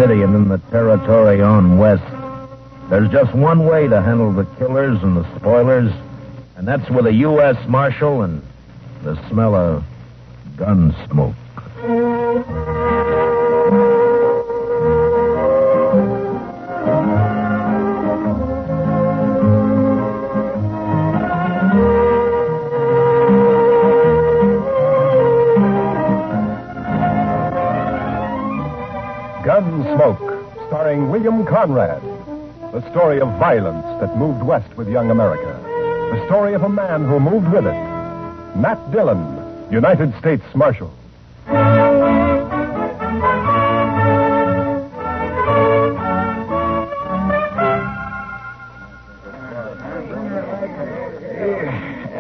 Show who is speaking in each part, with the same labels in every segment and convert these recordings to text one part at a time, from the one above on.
Speaker 1: City and in the territory on west, there's just one way to handle the killers and the spoilers, and that's with a U.S. Marshal and the smell of gun smoke.
Speaker 2: Gunsmoke, starring William Conrad. The story of violence that moved west with young America. The story of a man who moved with it. Matt Dillon, United States Marshal.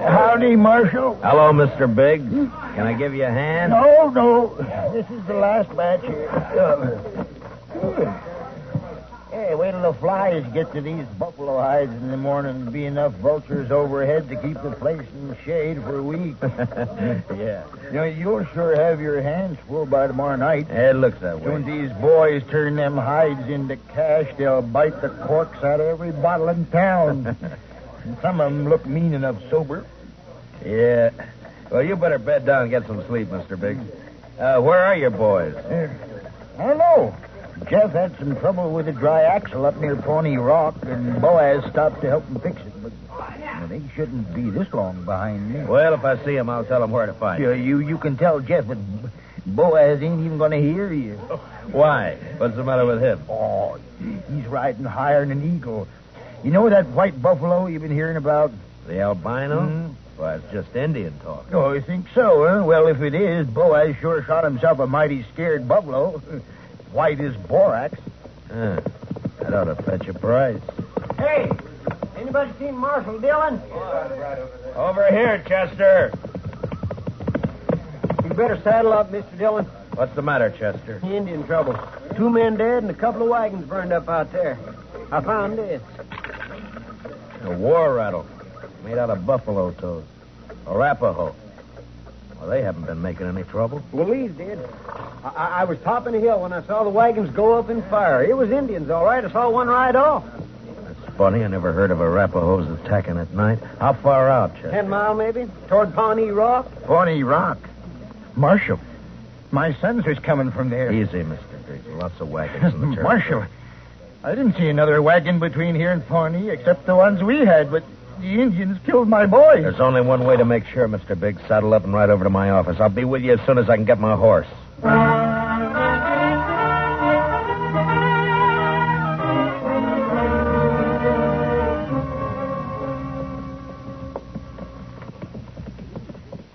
Speaker 3: Howdy, Marshal.
Speaker 1: Hello, Mr. Biggs. Can I give you a hand?
Speaker 3: No. This is the last batch here. Hey, wait till the flies get to these buffalo hides in the morning and be enough vultures overhead to keep the place in the shade for a week.
Speaker 1: Yeah.
Speaker 3: You'll sure have your hands full by tomorrow night.
Speaker 1: It looks that way.
Speaker 3: When these boys turn them hides into cash, they'll bite the corks out of every bottle in town. And some of them look mean enough sober.
Speaker 1: Yeah. Well, you better bed down and get some sleep, Mr. Biggs. Where are your boys?
Speaker 3: I don't know. Jeff had some trouble with a dry axle up near Pawnee Rock, and Boaz stopped to help him fix it. But they shouldn't be this long behind me.
Speaker 1: Well, if I see him, I'll tell him where to find you.
Speaker 3: You can tell Jeff, but Boaz ain't even going to hear you.
Speaker 1: Why? What's the matter with him?
Speaker 3: Oh, he's riding higher than an eagle. You know that white buffalo you've been hearing about?
Speaker 1: The albino? Mm-hmm. Well, it's just Indian talk.
Speaker 3: Oh, you think so, huh? Well, if it is, Boaz sure shot himself a mighty scared buffalo. White as borax.
Speaker 1: That ought to fetch a price.
Speaker 4: Hey, anybody seen Marshal Dillon?
Speaker 1: Over here, Chester.
Speaker 4: You better saddle up, Mr. Dillon.
Speaker 1: What's the matter, Chester?
Speaker 4: Indian trouble. 2 men dead and a couple of wagons burned up out there. I found this.
Speaker 1: A war rattle made out of buffalo toes. Arapaho. Well, they haven't been making any trouble.
Speaker 4: Well, these did. I was topping a hill when I saw the wagons go up in fire. It was Indians, all right. I saw one ride off.
Speaker 1: That's funny. I never heard of Arapahos attacking at night. How far out, Chester?
Speaker 4: 10 mile, maybe, toward Pawnee Rock.
Speaker 3: Pawnee Rock? Marshal, my sons was coming from there.
Speaker 1: Easy, Mr. Biggs. Lots of wagons in the territory.
Speaker 3: Marshal, I didn't see another wagon between here and Pawnee except the ones we had, but the Indians killed my boys.
Speaker 1: There's only one way to make sure, Mr. Biggs. Saddle up and ride over to my office. I'll be with you as soon as I can get my horse.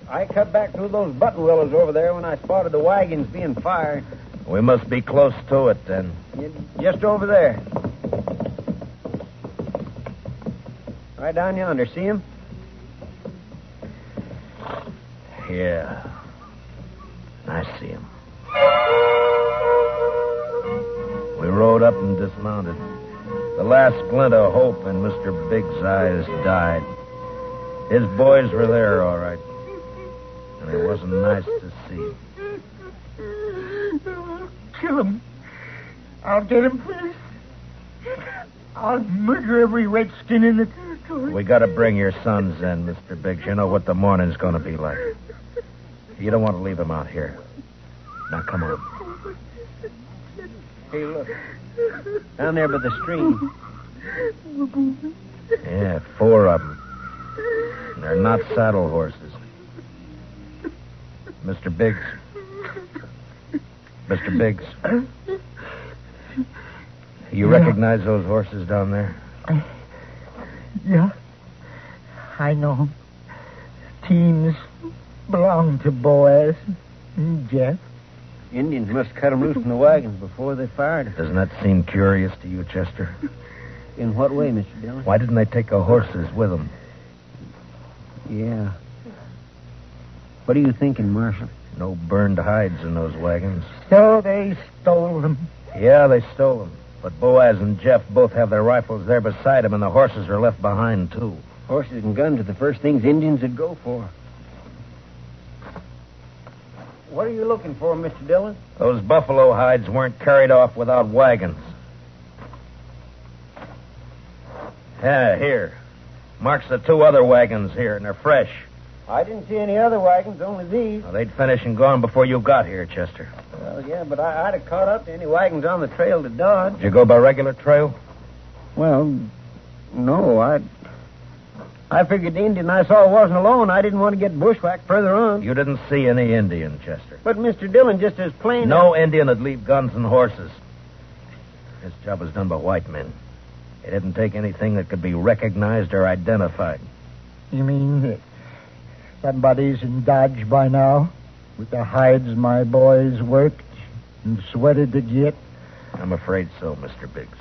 Speaker 4: I cut back through those button willows over there when I spotted the wagons being fired.
Speaker 1: We must be close to it, then.
Speaker 4: Just over there. Right down yonder. See him?
Speaker 1: Yeah. I see him. We rode up and dismounted. The last glint of hope in Mr. Biggs' eyes died. His boys were there, all right. And it wasn't nice to see.
Speaker 3: Kill him. I'll get him first. I'll murder every redskin in the territory.
Speaker 1: We got to bring your sons in, Mr. Biggs. You know what the morning's going to be like. You don't want to leave them out here. Now, come on.
Speaker 4: Hey, look. Down there by the stream.
Speaker 1: Yeah, 4 of them. And they're not saddle horses. Mr. Biggs. Mr. Biggs. You recognize those horses down there?
Speaker 3: Yeah. I know them. Teams belong to Boaz and Jeff.
Speaker 4: Indians must cut them loose from the wagons before they fired.
Speaker 1: Doesn't that seem curious to you, Chester?
Speaker 4: In what way, Mr. Dillon?
Speaker 1: Why didn't they take the horses with them?
Speaker 4: Yeah. What are you thinking, Marshal?
Speaker 1: No burned hides in those wagons.
Speaker 3: So they stole them.
Speaker 1: Yeah, they stole them. But Boaz and Jeff both have their rifles there beside them, and the horses are left behind, too.
Speaker 4: Horses and guns are the first things Indians would go for. What are you looking for, Mr. Dillon?
Speaker 1: Those buffalo hides weren't carried off without wagons. Yeah, here. Marks the 2 other wagons here, and they're fresh.
Speaker 4: I didn't see any other wagons, only these.
Speaker 1: Well, they'd finished and gone before you got here, Chester.
Speaker 4: Well, yeah, but I'd have caught up to any wagons on the trail to Dodge.
Speaker 1: Did you go by regular trail?
Speaker 4: Well, no, I figured the Indian I saw wasn't alone. I didn't want to get bushwhacked further on.
Speaker 1: You didn't see any Indian, Chester.
Speaker 4: But Mr. Dillon, just as plain
Speaker 1: No Indian would leave guns and horses. This job was done by white men. They didn't take anything that could be recognized or identified.
Speaker 3: You mean somebody's in Dodge by now? With the hides my boys worked and sweated to get?
Speaker 1: I'm afraid so, Mr. Biggs.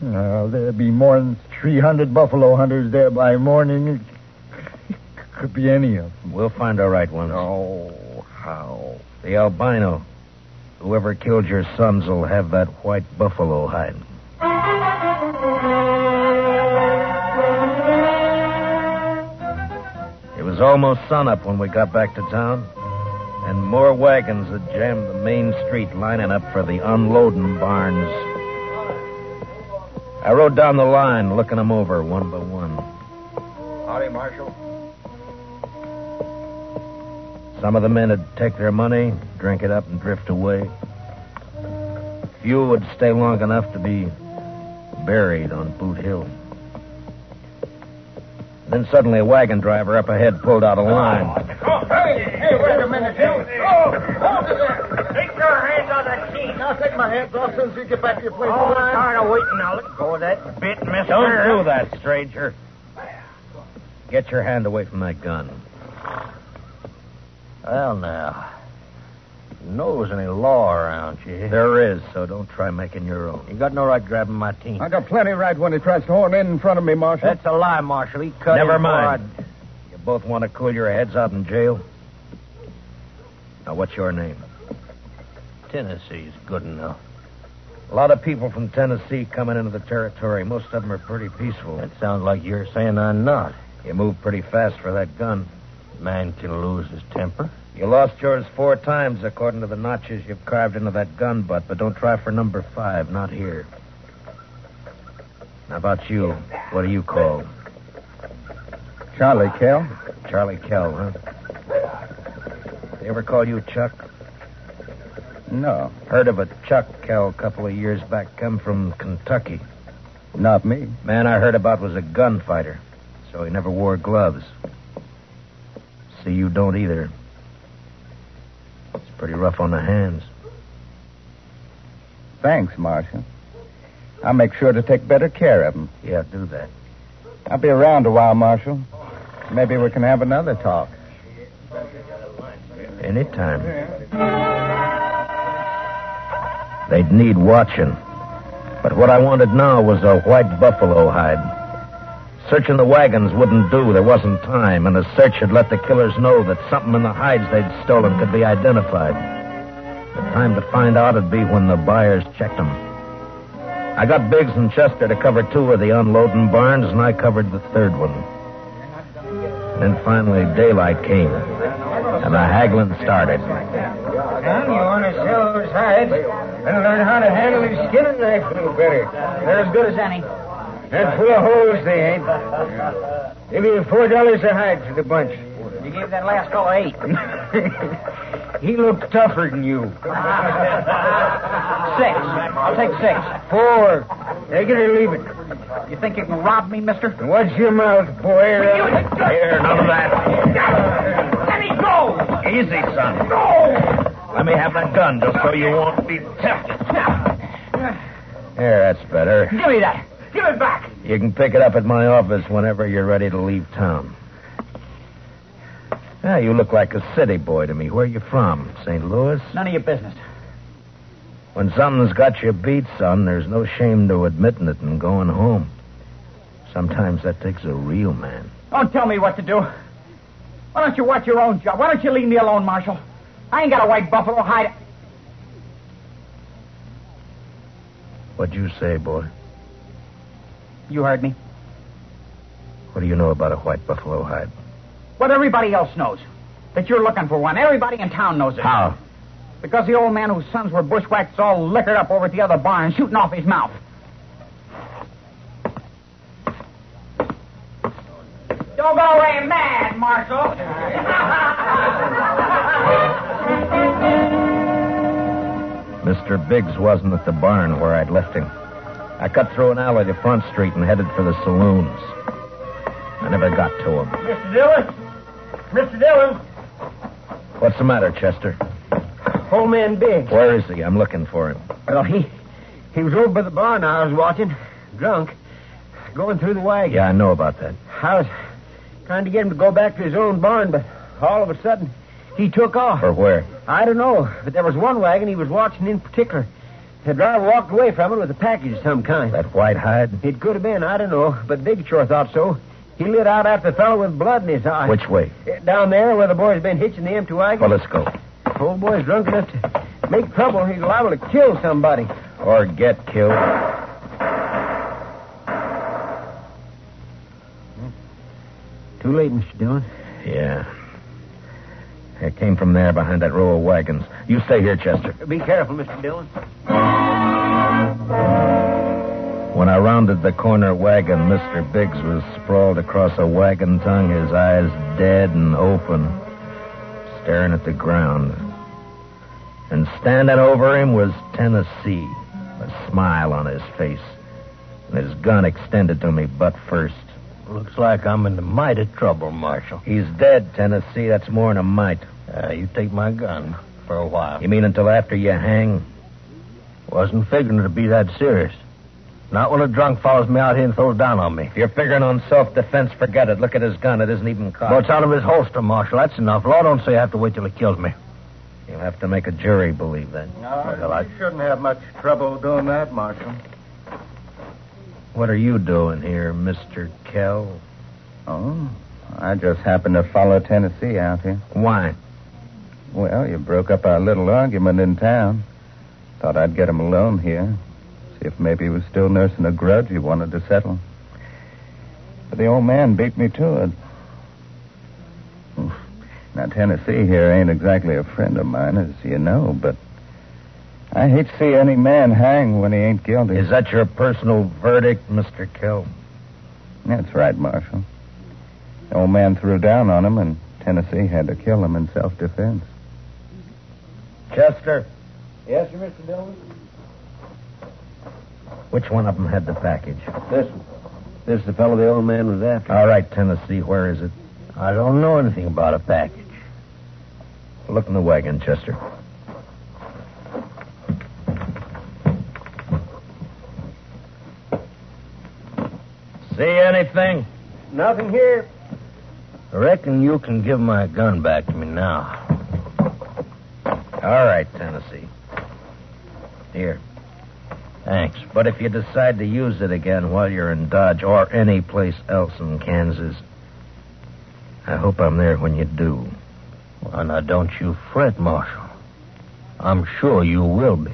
Speaker 3: There'll be more than 300 buffalo hunters there by morning. Could be any of them.
Speaker 1: We'll find our right ones.
Speaker 3: Oh, how?
Speaker 1: The albino. Whoever killed your sons will have that white buffalo hide. It was almost sunup when we got back to town, and more wagons had jammed the main street lining up for the unloading barns. I rode down the line, looking them over one by one.
Speaker 4: Howdy, Marshal.
Speaker 1: Some of the men would take their money, drink it up, and drift away. Few would stay long enough to be buried on Boot Hill. Then suddenly a wagon driver up ahead pulled out a line.
Speaker 4: Oh, hey, wait a minute. Oh, hold it there. Take your hands on that key.
Speaker 3: I'll take my hands off as soon as you get back to your place.
Speaker 4: Oh, I'm tired of waiting now. Let go of that bit, mister.
Speaker 1: Don't do that, stranger. Get your hand away from that gun.
Speaker 4: Well, now, you know there's any law around you.
Speaker 1: There is, so don't try making your own.
Speaker 4: You got no right grabbing my team.
Speaker 3: I got plenty right when he tries to horn in front of me, Marshal.
Speaker 4: That's a lie, Marshal. He cut
Speaker 1: Never
Speaker 4: in
Speaker 1: mind. You both want to cool your heads out in jail? Now, what's your name?
Speaker 4: Tennessee's good enough.
Speaker 1: A lot of people from Tennessee coming into the territory. Most of them are pretty peaceful.
Speaker 4: That sounds like you're saying I'm not.
Speaker 1: You move pretty fast for that gun.
Speaker 4: Man can lose his temper.
Speaker 1: You lost yours 4 times, according to the notches you've carved into that gun butt, but don't try for number 5, not here. How about you? What do you call?
Speaker 3: Charlie Kell.
Speaker 1: Charlie Kell, huh? They ever call you Chuck?
Speaker 3: No,
Speaker 1: Heard of a Chuck Kell a couple of years back, come from Kentucky.
Speaker 3: not me.
Speaker 1: Man I heard about was a gunfighter, so he never wore gloves. See, you don't either. It's pretty rough on the hands.
Speaker 3: Thanks, Marshal. I'll make sure to take better care of him.
Speaker 1: Yeah, do that.
Speaker 3: I'll be around a while, Marshal. Maybe we can have another talk.
Speaker 1: Anytime. They'd need watching. But what I wanted now was a white buffalo hide. Searching the wagons wouldn't do. There wasn't time, and a search had let the killers know that something in the hides they'd stolen could be identified. The time to find out would be when the buyers checked them. I got Biggs and Chester to cover 2 of the unloading barns, and I covered the 3rd one. Then finally daylight came, and the haggling started.
Speaker 4: Son, you want to sell those hides and learn how to handle your skinning knife a little better. They're as good as any. And full of holes they ain't. Give you $4 a hide for the bunch. You gave that last fellow 8. He looked tougher than you. 6. I'll take 6. 4. Take it or leave it. You think you can rob me, mister? Watch your mouth, boy.
Speaker 1: Here, none of that.
Speaker 4: Let me go!
Speaker 1: Easy, son.
Speaker 4: Go!
Speaker 1: Let me have that gun just so you won't be tempted. Here, that's better.
Speaker 4: Give me that. Give it back.
Speaker 1: You can pick it up at my office whenever you're ready to leave town. Yeah, you look like a city boy to me. Where are you from? St. Louis?
Speaker 4: None of your business.
Speaker 1: When something's got you beat, son, there's no shame to admitting it and going home. Sometimes that takes a real man.
Speaker 4: Don't tell me what to do. Why don't you watch your own job? Why don't you leave me alone, Marshal? I ain't got a white buffalo hide.
Speaker 1: What'd you say, boy?
Speaker 4: You heard me.
Speaker 1: What do you know about a white buffalo hide?
Speaker 4: What everybody else knows.
Speaker 5: that you're looking for one. Everybody in town knows it.
Speaker 1: How?
Speaker 5: Because the old man whose sons were bushwhacked is all liquored up over at the other barn, shooting off his mouth. Don't go away mad, Marshal.
Speaker 1: Mr. Biggs wasn't at the barn where I'd left him. I cut through an alley to Front Street and headed for the saloons. I never got to him.
Speaker 4: Mr. Dillon? Mr. Dillon?
Speaker 1: What's the matter, Chester?
Speaker 4: Old man Biggs.
Speaker 1: Where is he? I'm looking for him.
Speaker 4: Well, he was over by the barn I was watching, drunk, going through the wagon.
Speaker 1: Yeah, I know about that.
Speaker 4: I was trying to get him to go back to his own barn, but all of a sudden, he took off.
Speaker 1: For where?
Speaker 4: I don't know, but there was one wagon he was watching in particular. The driver walked away from it with a package of some kind.
Speaker 1: That white hide?
Speaker 4: It could have been, I don't know, but Big sure thought so. He lit out after the fellow with blood in his eye.
Speaker 1: Which way?
Speaker 4: Down there where the boy's been hitching the empty wagon.
Speaker 1: Well, let's go.
Speaker 4: The old boy's drunk enough to make trouble. He's liable to kill somebody.
Speaker 1: Or get killed.
Speaker 4: Too late, Mr. Dillon.
Speaker 1: Yeah. It came from there behind that row of wagons. You stay here, Chester.
Speaker 4: Be careful, Mr. Dillon.
Speaker 1: When I rounded the corner wagon, Mr. Biggs was sprawled across a wagon tongue, his eyes dead and open, staring at the ground. And standing over him was Tennessee, a smile on his face, and his gun extended to me butt first.
Speaker 6: Looks like I'm in the mighty trouble, Marshal.
Speaker 1: He's dead, Tennessee. That's more than a mite.
Speaker 6: You take my gun for a while.
Speaker 1: You mean until after you hang?
Speaker 6: Wasn't figuring to be that serious. Not when a drunk follows me out here and throws down on me.
Speaker 1: If you're figuring on self-defense, forget it. Look at his gun. It isn't even cocked.
Speaker 6: Well, it's out of his holster, Marshal. That's enough. Law don't say I have to wait till he kills me.
Speaker 1: You'll have to make a jury believe that.
Speaker 7: No, you shouldn't have much trouble doing that, Marshal.
Speaker 1: What are you doing here, Mr. Kell?
Speaker 7: Oh, I just happened to follow Tennessee out here.
Speaker 1: Why?
Speaker 7: Well, you broke up our little argument in town. Thought I'd get him alone here. See if maybe he was still nursing a grudge he wanted to settle. But the old man beat me to it. Now, Tennessee here ain't exactly a friend of mine, as you know, but I hate to see any man hang when he ain't guilty.
Speaker 1: Is that your personal verdict, Mr. Kell?
Speaker 7: That's right, Marshal. The old man threw down on him, and Tennessee had to kill him in self-defense.
Speaker 1: Chester,
Speaker 4: Yes, sir, Mr. Dillon?
Speaker 1: which one of them had the package?
Speaker 4: This one. This is the fellow the old man was after.
Speaker 1: All right, Tennessee, where is it?
Speaker 6: I don't know anything about a package.
Speaker 1: Look in the wagon, Chester. See anything?
Speaker 4: Nothing here.
Speaker 6: I reckon you can give my gun back to me now.
Speaker 1: All right, Tennessee. Here.
Speaker 6: Thanks.
Speaker 1: But if you decide to use it again while you're in Dodge or any place else in Kansas, I hope I'm there when you do.
Speaker 6: Well, now, don't you fret, Marshal. I'm sure you will be.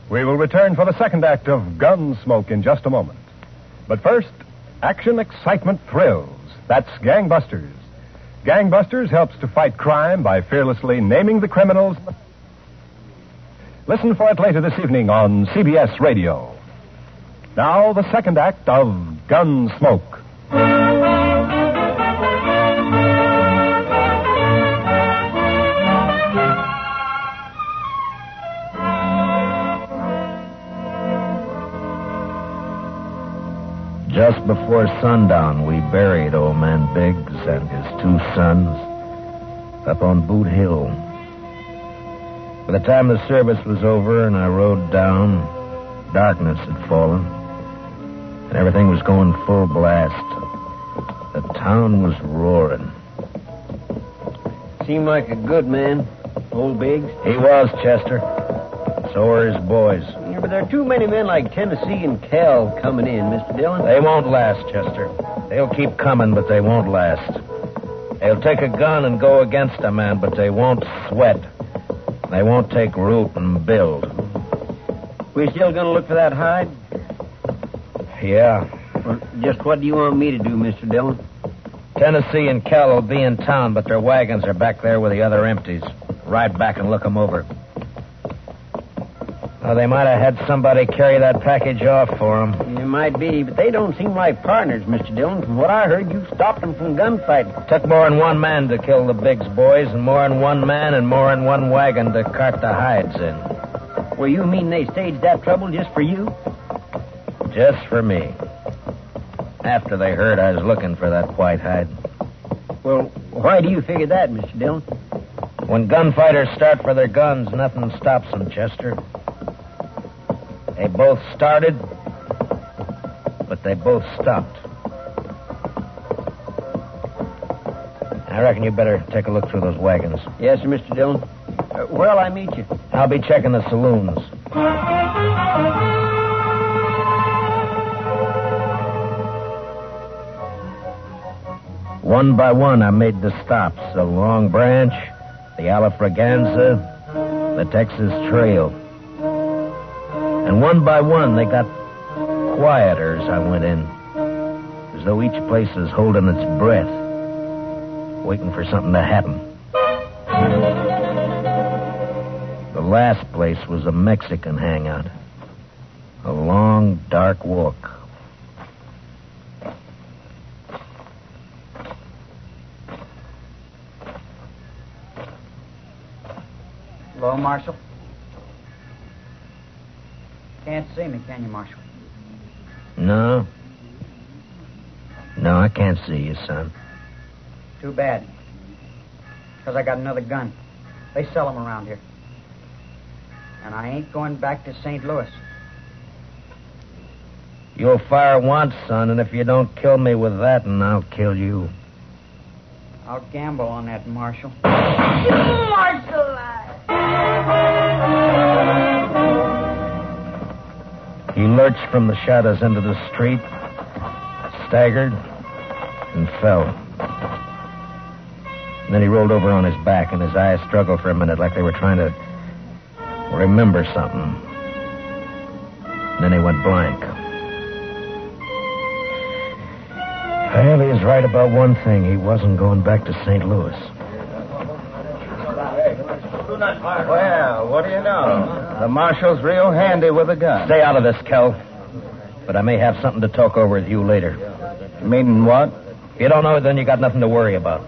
Speaker 2: We will return for the second act of Gunsmoke in just a moment. But first, action, excitement, thrills. That's Gangbusters. Gangbusters helps to fight crime by fearlessly naming the criminals. Listen for it later this evening on CBS Radio. Now, the second act of Gunsmoke.
Speaker 1: Just before sundown, we buried old man Biggs and his two sons up on Boot Hill. By the time the service was over and I rode down, darkness had fallen, and everything was going full blast. The town was roaring.
Speaker 4: Seemed like a good man, old Biggs.
Speaker 1: He was, Chester. So were his boys.
Speaker 4: Yeah, but there are too many men like Tennessee and Kell coming in, Mr. Dillon.
Speaker 1: They won't last, Chester. They'll keep coming, but they won't last. They'll take a gun and go against a man, but they won't sweat. They won't take root and build.
Speaker 8: We still gonna look for that hide?
Speaker 1: Yeah.
Speaker 8: Well, just what do you want me to do, Mr. Dillon?
Speaker 1: Tennessee and Kell will be in town, but their wagons are back there with the other empties. Ride back and look them over. Well, they might have had somebody carry that package off for them.
Speaker 8: It might be, but they don't seem like partners, Mr. Dillon. From what I heard, you stopped them from gunfighting.
Speaker 1: Took more than one man to kill the Biggs boys, and more than one man and more than one wagon to cart the hides in.
Speaker 8: Well, you mean they staged that trouble just for you?
Speaker 1: Just for me. After they heard I was looking for that white hide.
Speaker 8: Well, why do you figure that, Mr. Dillon?
Speaker 1: When gunfighters start for their guns, nothing stops them, Chester. They both started, but they both stopped. I reckon you better take a look through those wagons.
Speaker 8: Yes, sir, Mr. Dillon. Where'll I meet you?
Speaker 1: I'll be checking the saloons. One by one, I made the stops. The Long Branch, the Alafraganza, the Texas Trail. And one by one, they got quieter as I went in. As though each place was holding its breath, waiting for something to happen. The last place was a Mexican hangout. A long, dark walk.
Speaker 5: Hello, Marshal? Can't see me, can you, Marshal?
Speaker 1: No. No, I can't see you, son.
Speaker 5: Too bad. Because I got another gun. They sell them around here. And I ain't going back to St. Louis.
Speaker 1: You'll fire once, son, and if you don't kill me with that, and I'll kill you.
Speaker 5: I'll gamble on that, Marshal.
Speaker 9: Marshal!
Speaker 1: He lurched from the shadows into the street, staggered, and fell. And then he rolled over on his back, and his eyes struggled for a minute like they were trying to remember something. And then he went blank. Well, he was right about one thing. He wasn't going back to St. Louis.
Speaker 7: Well, what do you know? The marshal's real handy with a gun.
Speaker 1: Stay out of this, Kell. But I may have something to talk over with you later.
Speaker 7: Meaning what?
Speaker 1: If you don't know it, then you got nothing to worry about.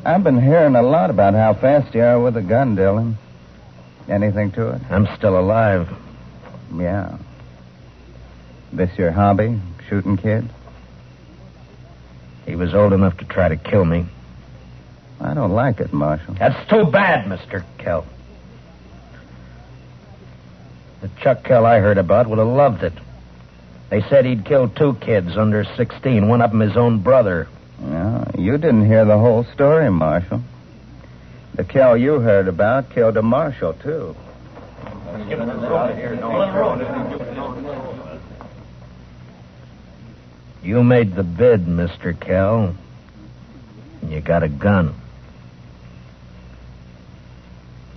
Speaker 7: I've been hearing a lot about how fast you are with a gun, Dillon. Anything to it?
Speaker 1: I'm still alive.
Speaker 7: Yeah. This your hobby, shooting kids?
Speaker 1: He was old enough to try to kill me.
Speaker 7: I don't like it, Marshal.
Speaker 1: That's too bad, Mr. Kell. The Chuck Kell I heard about would have loved it. They said he'd killed 2 kids under 16, one of them his own brother.
Speaker 7: Yeah, you didn't hear the whole story, Marshal. The Kell you heard about killed a marshal, too.
Speaker 1: You made the bid, Mr. Kell. And you got a gun.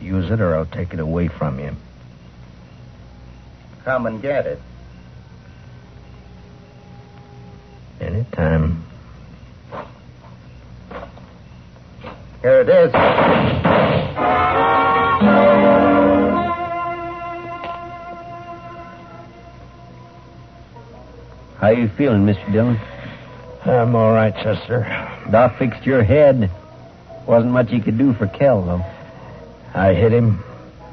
Speaker 1: Use it or I'll take it away from you.
Speaker 7: Come and get it.
Speaker 1: Anytime.
Speaker 7: Here it is.
Speaker 8: How you feeling, Mr. Dillon?
Speaker 1: I'm all right, Chester.
Speaker 8: Doc fixed your head. Wasn't much he could do for Kell, though.
Speaker 1: I hit him.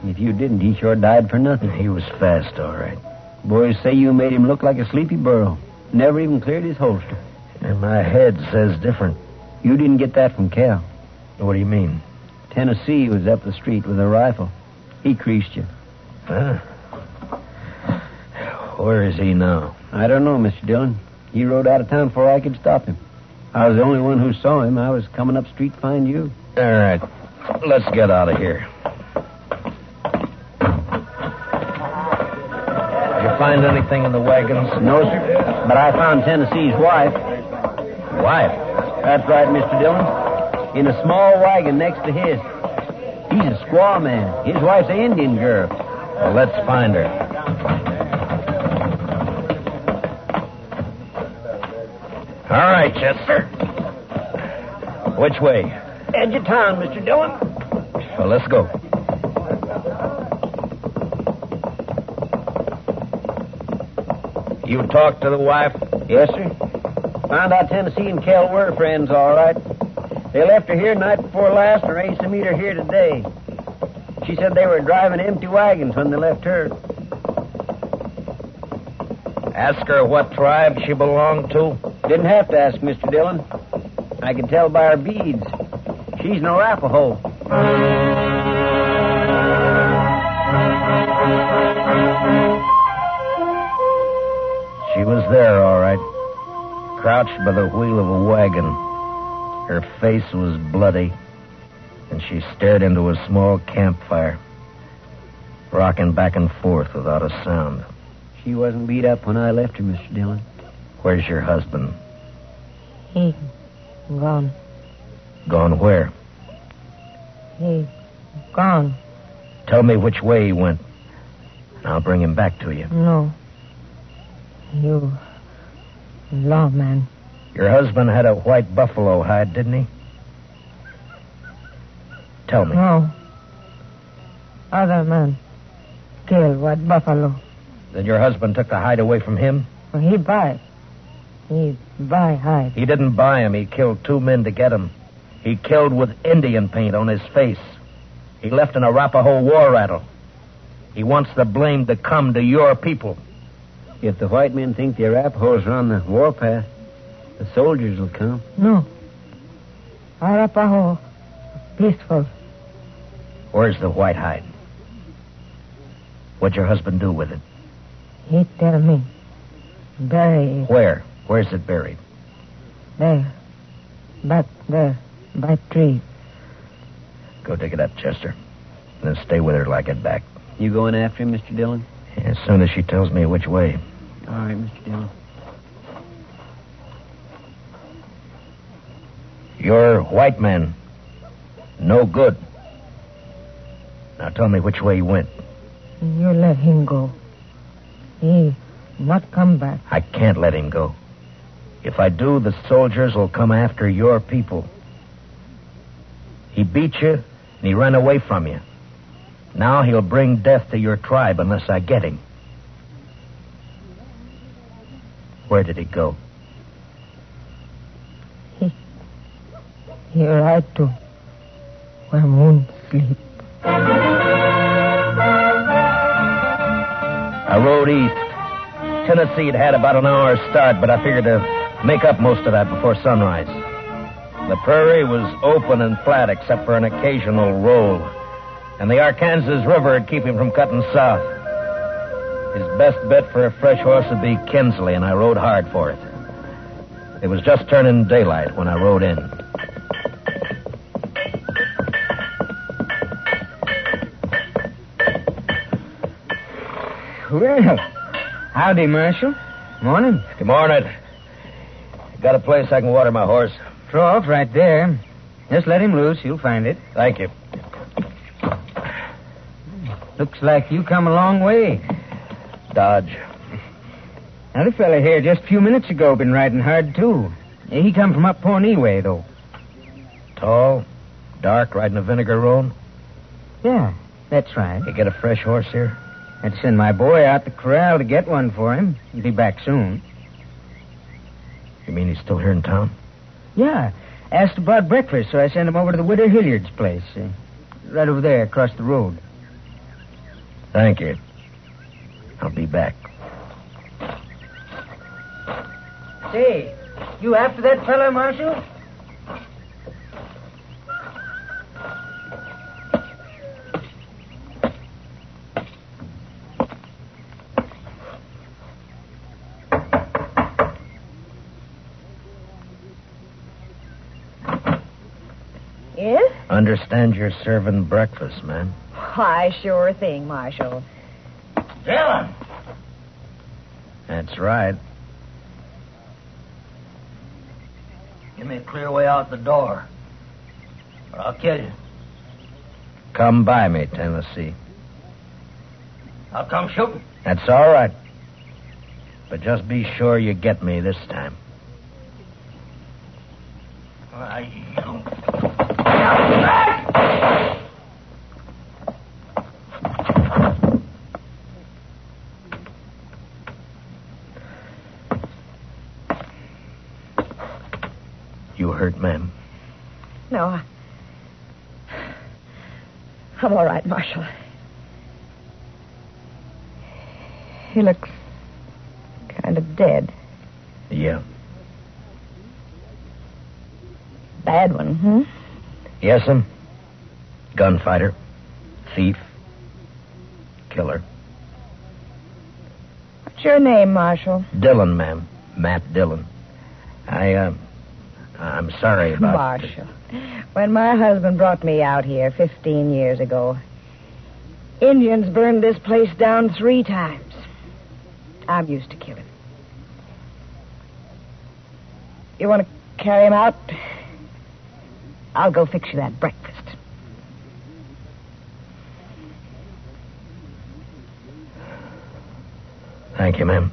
Speaker 8: If you didn't, he sure died for nothing.
Speaker 1: He was fast, all right.
Speaker 8: Boys say you made him look like a sleepy burro. Never even cleared his holster.
Speaker 1: And my head says different.
Speaker 8: You didn't get that from Kell.
Speaker 1: What do you mean?
Speaker 8: Tennessee was up the street with a rifle. He creased you.
Speaker 1: Huh? Where is he now?
Speaker 8: I don't know, Mr. Dillon. He rode out of town before I could stop him. I was the only one who saw him. I was coming up street to find you.
Speaker 1: All right. Let's get out of here. Did you find anything in the wagons?
Speaker 8: No, sir. But I found Tennessee's wife.
Speaker 1: Wife?
Speaker 8: That's right, Mr. Dillon. In a small wagon next to his. He's a squaw man. His wife's an Indian girl.
Speaker 6: Well, let's find her. All right, Chester. Which way?
Speaker 8: Edge of town, Mr. Dillon.
Speaker 6: Well, let's go. You talked to the wife?
Speaker 8: Yes, sir. Found out Tennessee and Kell were friends, all right. They left her here night before last and arranged to meet her here today. She said they were driving empty wagons when they left her.
Speaker 6: Ask her what tribe she belonged to?
Speaker 8: Didn't have to ask, Mr. Dillon. I could tell by her beads. She's an Arapaho.
Speaker 6: She was there, all right. Crouched by the wheel of a wagon. Her face was bloody, and she stared into a small campfire, rocking back and forth without a sound.
Speaker 8: She wasn't beat up when I left her, Mr. Dillon.
Speaker 6: Where's your husband?
Speaker 10: He gone.
Speaker 6: Gone where?
Speaker 10: He gone.
Speaker 6: Tell me which way he went, and I'll bring him back to you.
Speaker 10: No. You lawman.
Speaker 6: Your husband had a white buffalo hide, didn't he? Tell me.
Speaker 10: No. Other man killed white buffalo.
Speaker 6: Then your husband took the hide away from him?
Speaker 10: Well, he buy hide.
Speaker 6: He didn't buy him. He killed 2 men to get him. He killed with Indian paint on his face. He left an Arapaho war rattle. He wants the blame to come to your people.
Speaker 8: If the white men think the Arapahoes are on the warpath, the soldiers will come.
Speaker 10: No. Arapaho peaceful.
Speaker 6: Where's the white hide? What'd your husband do with it?
Speaker 10: He tell me. Bury it.
Speaker 6: Where? Where's it buried?
Speaker 10: There. Back there. By tree.
Speaker 6: Go dig it up, Chester. And then stay with her till I get back.
Speaker 8: You going after him, Mr. Dillon?
Speaker 6: As soon as she tells me which way.
Speaker 8: All right, Mr. Dillon.
Speaker 6: You're white man. No good. Now tell me which way he went.
Speaker 10: You let him go. He not come back.
Speaker 6: I can't let him go. If I do, the soldiers will come after your people. He beat you, and he ran away from you. Now he'll bring death to your tribe unless I get him. Where did he go?
Speaker 10: He ride to where moon sleep.
Speaker 6: I rode east. Tennessee had about an hour's start, but I figured to make up most of that before sunrise. The prairie was open and flat except for an occasional roll, and the Arkansas River would keep him from cutting south. His best bet for a fresh horse would be Kinsley, and I rode hard for it. It was just turning daylight when I rode in.
Speaker 4: Well, howdy, Marshal. Morning.
Speaker 6: Good morning. Got a place I can water my horse?
Speaker 4: Throw off right there. Just let him loose. You'll find it.
Speaker 6: Thank you.
Speaker 4: Looks like you come a long way.
Speaker 6: Dodge.
Speaker 4: Another fella here just a few minutes ago been riding hard, too. He come from up Pawnee way, though.
Speaker 6: Tall, dark, riding a vinegar roan?
Speaker 4: Yeah, that's right.
Speaker 6: You get a fresh horse here?
Speaker 4: I'd send my boy out the corral to get one for him. He'll be back soon.
Speaker 6: You mean he's still here in town?
Speaker 4: Yeah. Asked about breakfast, so I sent him over to the widow Hilliard's place. Right over there, across the road.
Speaker 6: Thank you. I'll be back.
Speaker 4: Say, you after that fella, Marshal?
Speaker 11: Yes?
Speaker 6: Understand you're serving breakfast, man.
Speaker 11: Why, sure thing, Marshal.
Speaker 4: Dillon!
Speaker 6: That's right.
Speaker 4: You
Speaker 3: me a clear way out the door. Or I'll kill you.
Speaker 6: Come by me, Tennessee.
Speaker 3: I'll come shooting.
Speaker 6: That's all right. But just be sure you get me this time. You hurt, ma'am?
Speaker 10: No, I'm all right, Marshal. He looks kind of dead.
Speaker 6: Yeah.
Speaker 10: Bad one,
Speaker 6: Yes'm. Gunfighter. Thief. Killer.
Speaker 10: What's your name, Marshal?
Speaker 6: Dillon, ma'am. Matt Dillon. I'm sorry about...
Speaker 10: Marshal. When my husband brought me out here 15 years ago, Indians burned this place down 3 times. I'm used to killing. You want to carry him out? I'll go fix you that breakfast.
Speaker 6: Thank you, ma'am.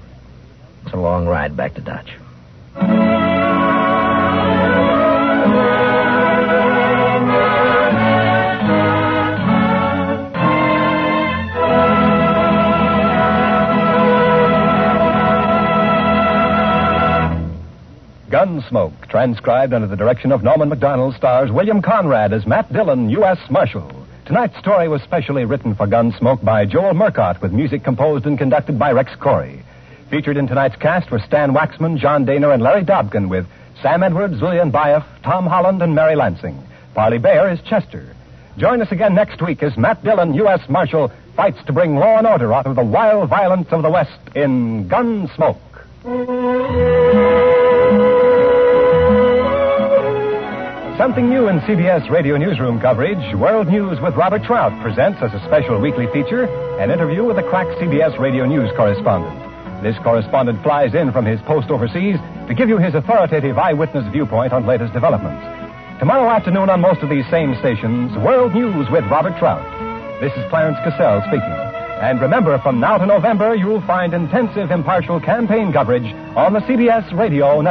Speaker 6: It's a long ride back to Dodge.
Speaker 2: Gunsmoke, transcribed under the direction of Norman Macdonnell, stars William Conrad as Matt Dillon, U.S. Marshal. Tonight's story was specially written for Gunsmoke by Joel Murcott, with music composed and conducted by Rex Corey. Featured in tonight's cast were Stan Waxman, John Daner, and Larry Dobkin, with Sam Edwards, Lillian Baeff, Tom Holland, and Mary Lansing. Parley Baer is Chester. Join us again next week as Matt Dillon, U.S. Marshal, fights to bring law and order out of the wild violence of the West in Gunsmoke. Something new in CBS Radio Newsroom coverage, World News with Robert Trout presents as a special weekly feature an interview with a crack CBS Radio News correspondent. This correspondent flies in from his post overseas to give you his authoritative eyewitness viewpoint on latest developments. Tomorrow afternoon on most of these same stations, World News with Robert Trout. This is Clarence Cassell speaking. And remember, from now to November, you'll find intensive, impartial campaign coverage on the CBS Radio Network.